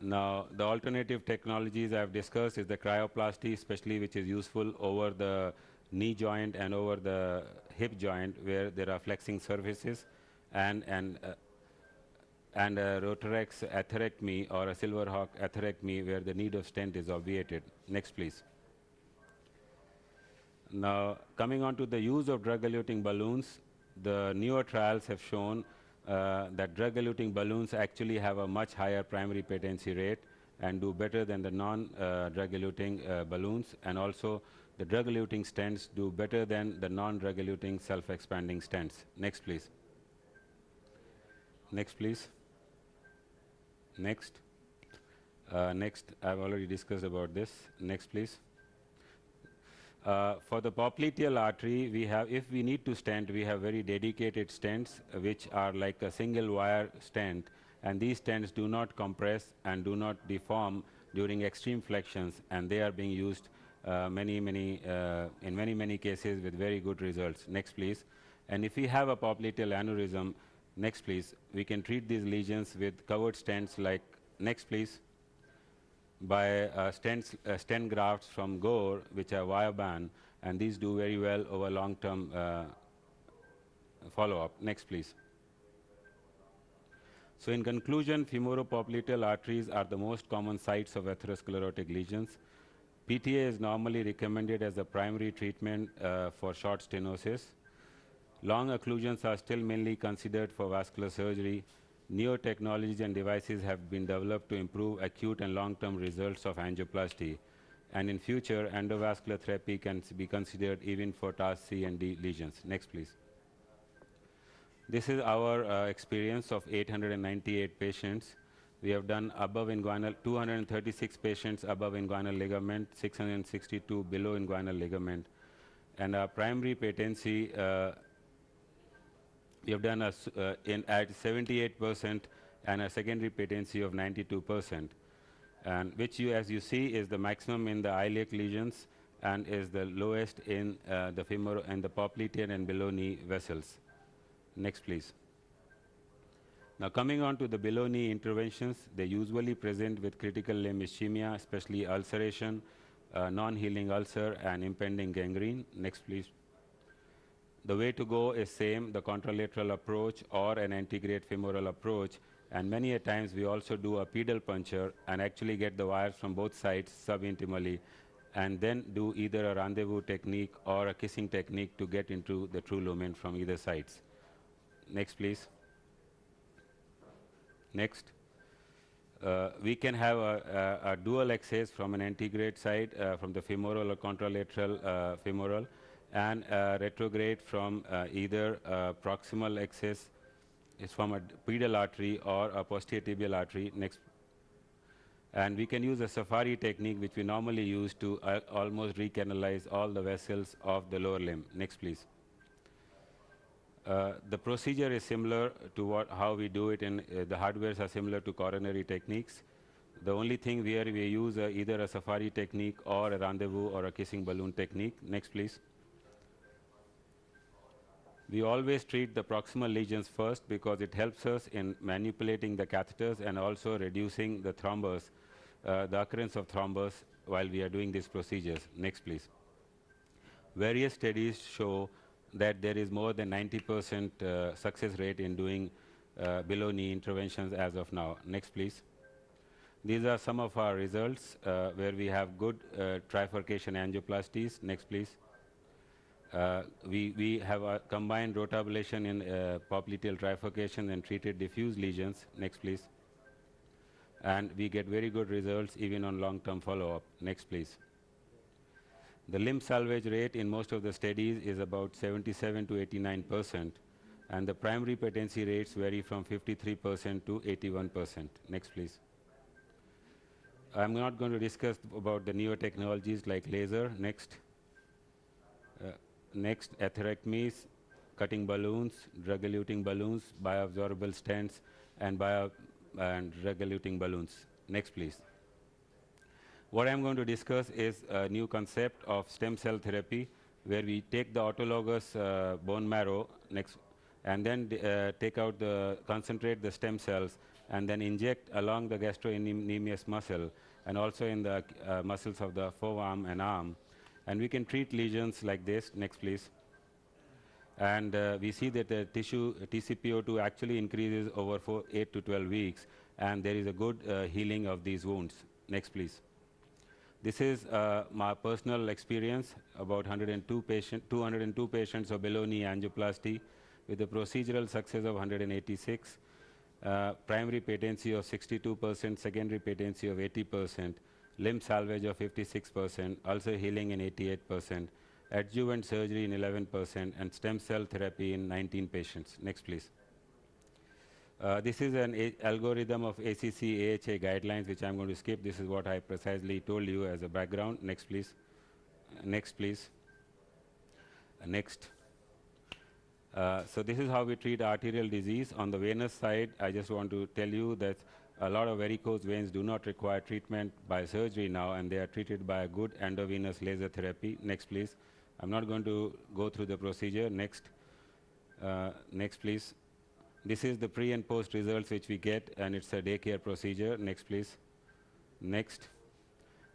Now, the alternative technologies I've discussed is the cryoplasty, especially which is useful over the knee joint and over the hip joint where there are flexing surfaces, and a Rotarex atherectomy or a Silverhawk atherectomy where the need of stent is obviated. Next, please. Now, coming on to the use of drug-eluting balloons, the newer trials have shown that drug-eluting balloons actually have a much higher primary patency rate and do better than the non-drug-eluting balloons, and also the drug-eluting stents do better than the non-drug-eluting self-expanding stents. Next, please. Next, please. Next. Next, I've already discussed about this. Next, please. For the popliteal artery, we have, if we need to stent, we have very dedicated stents, which are like a single wire stent, and these stents do not compress and do not deform during extreme flexions, and they are being used in many cases with very good results. Next, please. And if we have a popliteal aneurysm, next, please, we can treat these lesions with covered stents like, next, please, by stent grafts from Gore, which are Viobahn, and these do very well over long-term follow-up. Next, please. So in conclusion, femoropopliteal arteries are the most common sites of atherosclerotic lesions. PTA is normally recommended as a primary treatment for short stenosis. Long occlusions are still mainly considered for vascular surgery. Newer technologies and devices have been developed to improve acute and long-term results of angioplasty. And in future, endovascular therapy can be considered even for TAS C and D lesions. Next, please. This is our experience of 898 patients. We have done above inguinal, 236 patients above inguinal ligament, 662 below inguinal ligament. And our primary patency, we have done at 78% and a secondary patency of 92%, and which as you see is the maximum in the iliac lesions and is the lowest in the femoral and the popliteal and below knee vessels. Next, please. Now, coming on to the below knee interventions, they usually present with critical limb ischemia, especially ulceration, non-healing ulcer, and impending gangrene. Next, please. The way to go is same, the contralateral approach or an antegrade femoral approach, and many a times we also do a pedal puncture and actually get the wires from both sides subintimally, and then do either a rendezvous technique or a kissing technique to get into the true lumen from either sides. Next, please. Next. We can have a dual access from an antegrade side, from the femoral or contralateral femoral, and retrograde from either proximal axis is from a pedal artery or a posterior tibial artery. Next. And we can use a safari technique, which we normally use to almost recanalize all the vessels of the lower limb. Next, please. The procedure is similar to how we do it in the hardwares are similar to coronary techniques. The only thing where we use either a safari technique or a rendezvous or a kissing balloon technique. Next, please. We always treat the proximal lesions first because it helps us in manipulating the catheters and also reducing the thrombus, the occurrence of thrombus while we are doing these procedures. Next, please. Various studies show that there is more than 90% success rate in doing below knee interventions as of now. Next, please. These are some of our results where we have good trifurcation angioplasties. Next, please. We have a combined rotablation in popliteal trifurcation and treated diffuse lesions. Next, please. And we get very good results even on long-term follow-up. Next, please. The limb salvage rate in most of the studies is about 77 to 89%, and the primary patency rates vary from 53% to 81%. Next, please. I'm not going to discuss about the newer technologies like laser. Next. Next, atherectomies, cutting balloons, drug-eluting balloons, bioabsorbable stents, and drug-eluting balloons. Next, please. What I'm going to discuss is a new concept of stem cell therapy, where we take the autologous bone marrow and then concentrate the stem cells and then inject along the gastrocnemius muscle and also in the muscles of the forearm and arm. And we can treat lesions like this. Next, please. And we see that the TCPO2 actually increases over 8 to 12 weeks, and there is a good healing of these wounds. Next, please. This is my personal experience about 202 patients of below knee angioplasty with a procedural success of 186, primary patency of 62%, secondary patency of 80%, limb salvage of 56%, ulcer healing in 88%, adjuvant surgery in 11%, and stem cell therapy in 19 patients. Next, please. This is an algorithm of ACC AHA guidelines, which I'm going to skip. This is what I precisely told you as a background. Next, please. Next, please. Next. So this is how we treat arterial disease. On the venous side, I just want to tell you that a lot of varicose veins do not require treatment by surgery now, and they are treated by a good endovenous laser therapy. Next, please. I'm not going to go through the procedure. Next. Next, please. This is the pre and post results which we get, and it's a daycare procedure. Next, please. Next.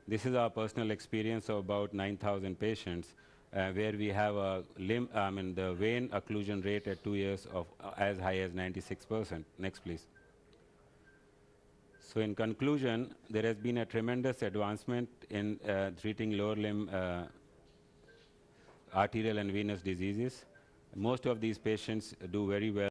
This is our personal experience of about 9,000 patients, where we have a the vein occlusion rate at 2 years of as high as 96%. Next, please. So in conclusion, there has been a tremendous advancement in treating lower limb arterial and venous diseases. Most of these patients do very well.